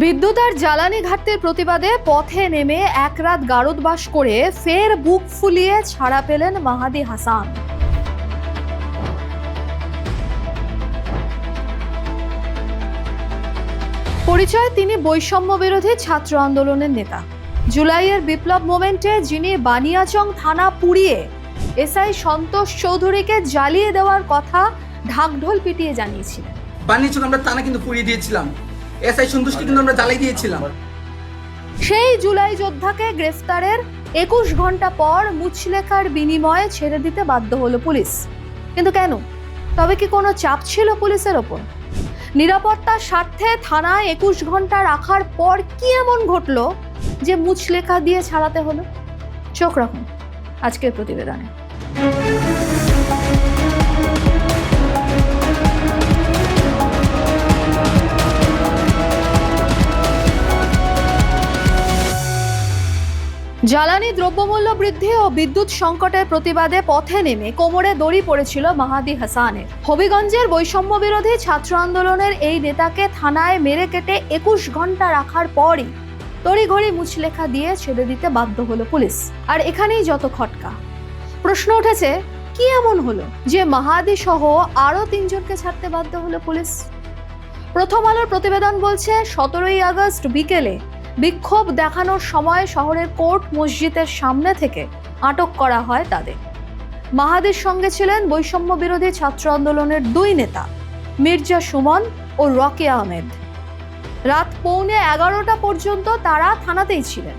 বিদ্যুৎ আর জ্বালানি ঘাটতির প্রতিবাদে পথে নেমে এক রাত গারদবাস করে ফের বুক ফুলিয়ে ছাড়া পেলেন মাহাদি হাসান। পরিচয়, তিনি বৈষম্য বিরোধী ছাত্র আন্দোলনের নেতা। জুলাইয়ের বিপ্লব মোমেন্টে যিনি বানিয়াচং থানা পুড়িয়ে এসআই সন্তোষ চৌধুরীকে জ্বালিয়ে দেওয়ার কথা ঢাকঢোল পিটিয়ে জানিয়েছিলেন। বানিয়াচং আমরা থানা কিন্তু পুড়িয়ে দিয়েছিলাম, এসআই সন্তোষকে কিন্তু আমরা জ্বালিয়ে দিয়েছিলাম। সেই জুলাই যোদ্ধাকে গ্রেফতারের 21 ঘন্টা পর মুচলেখার বিনিময়ে ছেড়ে দিতে বাধ্য হলো পুলিশ। কিন্তু কেন? তবে কি কোনো চাপ ছিল পুলিশের ওপর? নিরাপত্তার স্বার্থে থানায় 21 ঘন্টা রাখার পর কি এমন ঘটলো যে মুচলেখা দিয়ে ছাড়াতে হলো? চোখ রাখুন আজকের প্রতিবেদনে। জ্বালানি দ্রব্যমূল্য বৃদ্ধি ও বিদ্যুৎ সংকটের প্রতিবাদে পথে নেমে কোমরে দড়ি পড়েছিল মাহাদি হাসানের। হবিগঞ্জের বৈষম্য বিরোধী ছাত্র আন্দোলনের এই নেতাকে থানায় মেরে কেটে 21 ঘন্টা রাখার পরই তড়িঘড়ি মুচলেখা দিয়ে ছেড়ে দিতে বাধ্য হলো পুলিশ। আর এখানেই যত খটকা। প্রশ্ন উঠেছে, কি এমন হলো যে মাহাদি সহ আরো 3 জনকে ছাড়তে বাধ্য হলো পুলিশ? প্রথম আলোর প্রতিবেদন বলছে 17ই আগস্ট বিকেলে বিক্ষোভ দেখানোর সময় শহরের কোর্ট মসজিদের সামনে থেকে আটক করা হয় তাদের। মাহাদির সঙ্গে ছিলেন বৈষম্য বিরোধী ছাত্র আন্দোলনের 2 নেতা, মির্জা সুমন ও রকি আহমেদ। রাত 11:15 পর্যন্ত তারা থানাতেই ছিলেন।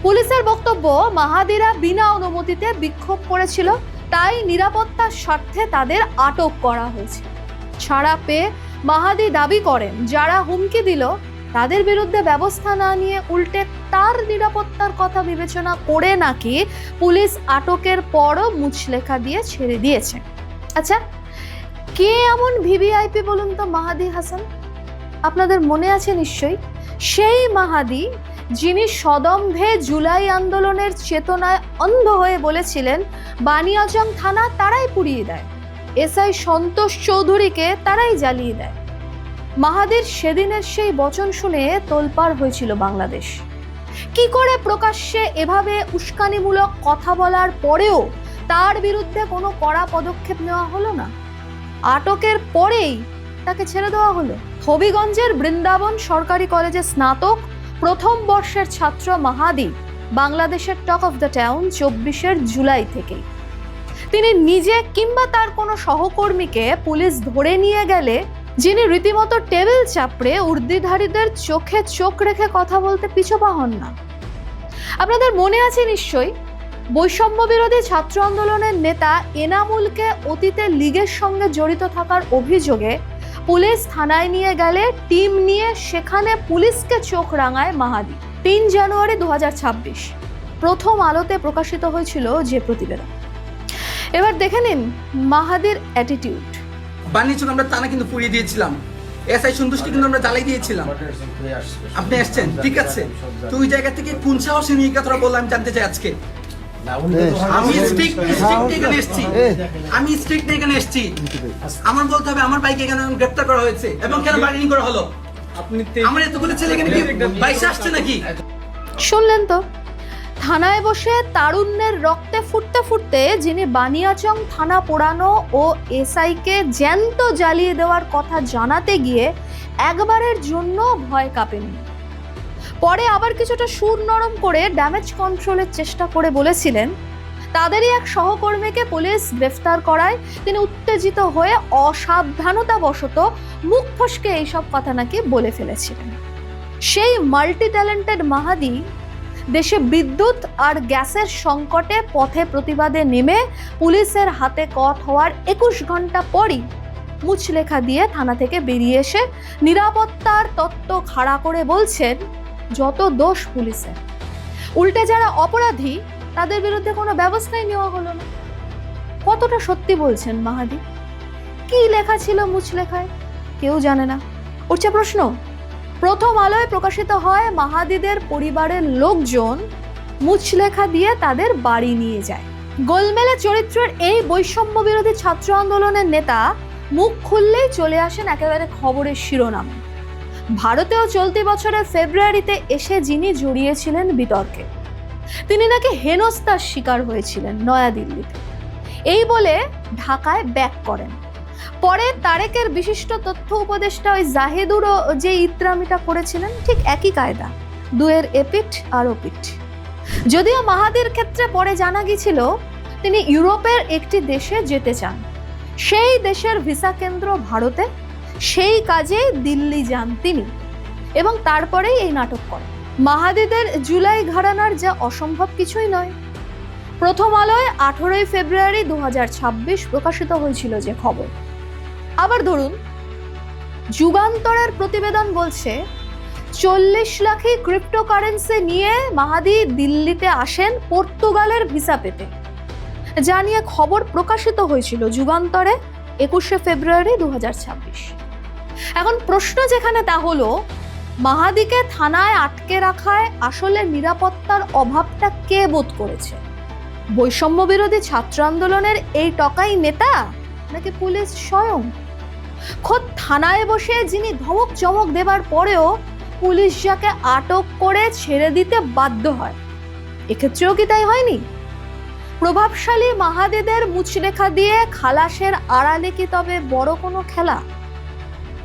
পুলিশের বক্তব্য, মাহাদিরা বিনা অনুমতিতে বিক্ষোভ করেছিল, তাই নিরাপত্তার স্বার্থে তাদের আটক করা হয়েছে। ছাড়া পেয়ে মাহাদি দাবি করেন, যারা হুমকি দিল তাদের বিরুদ্ধে ব্যবস্থা না নিয়ে উল্টে তার নিরাপত্তার কথা বিবেচনা করে নাকি পুলিশ আটকের পরও মুচলেখা দিয়ে ছেড়ে দিয়েছে। আচ্ছা, কে এমন ভিভিআইপি বলুন তো মাহাদি হাসান? আপনাদের মনে আছে নিশ্চয়ই, সেই মাহাদি যিনি সদম্ভে জুলাই আন্দোলনের চেতনায় অন্ধ হয়ে বলেছিলেন বানিয়াচং থানা তারাই পুড়িয়ে দেয়, এসআই সন্তোষ চৌধুরীকে তারাই জ্বালিয়ে দেয়। মাহাদির সেদিনের সেই বচন শুনে তোলপাড় হয়েছিল বাংলাদেশ। কি করে প্রকাশ্যে এভাবে উস্কানিমূলক কথা বলার পরেও তার বিরুদ্ধে কোনো কড়া পদক্ষেপ নেওয়া হলো না? আটকের পরেই তাকে ছেড়ে দেওয়া হলো। হবিগঞ্জের বৃন্দাবন সরকারি কলেজে স্নাতক প্রথম বর্ষের ছাত্র মাহাদি বাংলাদেশের talk of the town 24 July থেকেই। তিনি নিজে কিংবা তার কোনো সহকর্মীকে পুলিশ ধরে নিয়ে গেলে যিনি রীতিমতো টেবিল চাপড়ে উর্দিধারীদের চোখে চোখ রেখে কথা বলতে পিছপা হন না। আপনাদের মনে আছে নিশ্চয়ই, বৈষম্য বিরোধী ছাত্র আন্দোলনের নেতা এনামুলকে অতীতে লীগের সঙ্গে জড়িত থাকার অভিযোগে পুলিশ থানায় নিয়ে গেলে টিম নিয়ে সেখানে পুলিশকে চোখ রাঙায় মাহাদি। 3 জানুয়ারি 2026 প্রথম আলোতে প্রকাশিত হয়েছিল যে প্রতিবেদন। এবার দেখে নিন মাহাদির অ্যাটিটিউড। বানিয়াচং আমরা থানা কিন্তু পুড়িয়ে দিয়েছিলাম, এসআই সন্তোষকে কিন্তু আমরা জ্বালিয়ে দিয়েছিলাম। আপনি আসছেন, ঠিক আছে, তো ওই জায়গা থেকে কোন সাহসে নিয়ে কথাটা বললাম আমি জানতে চাই আজকে। আমি স্ট্রিক্ট এখানে এসেছি, এখানে এসেছি। আমার বলতে হবে আমার বাইকে কেন গ্রেফতার করা হয়েছে এবং কেন বার্গেনিং করা হলো? আমার এতগুলো ছেলে এখানে কি বাইসে আসছে নাকি? শুনলেন তো, থানায় বসে তারুণ্যের রক্তে ফুটতে ফুটতে যিনি বানিয়াচং থানা পোড়ানো ও এসআইকে জ্যান্ত জ্বালিয়ে দেওয়ার কথা জানাতে গিয়ে একবারের জন্য ভয় কাঁপেনি। পরে আবার কিছুটা সুর নরম করে ড্যামেজ কন্ট্রোলের চেষ্টা করে বলেছিলেন তাদেরই এক সহকর্মীকে পুলিশ গ্রেফতার করায় তিনি উত্তেজিত হয়ে অসাবধানতাবশত মুখ ফসকে এইসব কথা নাকি বলে ফেলেছিলেন। সেই মাল্টি ট্যালেন্টেড মাহাদি দেশে বিদ্যুৎ আর গ্যাসের সংকটে পথে প্রতিবাদে নেমে পুলিশের হাতে কট হওয়ার 21 ঘন্টা পরই মুচলেখা দিয়ে থানা থেকে বেরিয়ে এসে নিরাপত্তার তত্ত্ব খাড়া করে বলছেন যত দোষ পুলিশের, উল্টে যারা অপরাধী তাদের বিরুদ্ধে কোনো ব্যবস্থাই নেওয়া হলো না। কতটা সত্যি বলছেন মাহাদি? কি লেখা ছিল মুচলেখায় কেউ জানে না। উঠছে প্রশ্ন, প্রথম আলোয় প্রকাশিত হয় মাহাদিদের পরিবারের লোকজন মুচলেখা দিয়ে তাদের বাড়ি নিয়ে যায়। গোলমেলে চরিত্রের এই বৈষম্য বিরোধী ছাত্র আন্দোলনের নেতা মুখ খুললেই চলে আসেন একেবারে খবরের শিরোনামে। ভারতেও চলতি বছরের ফেব্রুয়ারিতে এসে যিনি জড়িয়েছিলেন বিতর্কে, তিনি নাকি হেনস্থার শিকার হয়েছিলেন নয়াদিল্লিতে, এই বলে ঢাকায় ব্যাক করেন। পরে তারেকের বিশিষ্ট তথ্য উপদেষ্টা ওই জাহিদুরও যে ইত্রামিটা করেছিলেন, ঠিক একই কায়দা, দুয়ের এপিঠ আর ওপিঠ। যদিও মাহাদির ক্ষেত্রে পরে জানা গিয়েছিল তিনি ইউরোপের একটি দেশে যেতে চান, সেই দেশের ভিসা কেন্দ্র ভারতে, সেই কাজে দিল্লি যান তিনি এবং তারপরেই এই নাটক করেন। মাহাদিদের জুলাই ঘরানার যা অসম্ভব কিছুই নয়। প্রথম আলোয় 18 ফেব্রুয়ারি 2026 প্রকাশিত হয়েছিল যে খবর। আবার ধরুন, যুগান্তরের প্রতিবেদন বলছে 40 লাখই ক্রিপ্টোকারেন্সি নিয়ে মাহাদি দিল্লিতে আসেন পর্তুগালের ভিসা পেতে, যা নিয়ে খবর প্রকাশিত হয়েছিল যুগান্তরে 21 ফেব্রুয়ারি 2026। এখন প্রশ্ন যেখানে তা হলো, মাহাদিকে থানায় আটকে রাখায় আসলে নিরাপত্তার অভাবটা কে বোধ করেছে? বৈষম্য বিরোধী ছাত্র আন্দোলনের এই টকাই নেতা, নাকি পুলিশ স্বয়ং? খোদ থানায় বসে যিনি ধমক চমক দেবার পরেও পুলিশ যাকে আটক করে ছেড়ে দিতে বাধ্য হয়, এক্ষেত্রেও কি তাই হয়নি? প্রভাবশালী মাহাদিদের মুচলেখা দিয়ে খালাসের আড়ালে কি তবে বড় কোনো খেলা,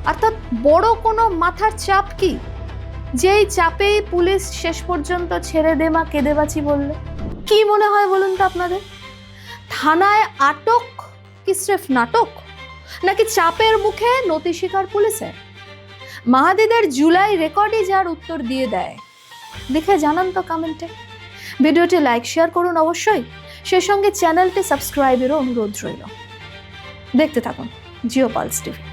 অর্থাৎ বড় কোনো মাথার চাপ কি, যেই চাপেই পুলিশ শেষ পর্যন্ত ছেড়ে দে মা কেঁদে বাঁচি বললে? কি মনে হয় বলুন তো আপনাদের? থানায় আটক কি স্রেফ নাটক, নাকি চাপের মুখে নতি স্বীকার পুলিশের? মাহাদিদের জুলাই রেকর্ডই যার উত্তর দিয়ে দেয়, লিখে জানান তো কমেন্টে। ভিডিওটি লাইক শেয়ার করুন অবশ্যই, সেই সঙ্গে চ্যানেলটি সাবস্ক্রাইবেরও অনুরোধ রইল। দেখতে থাকুন জিও পালস টিভি।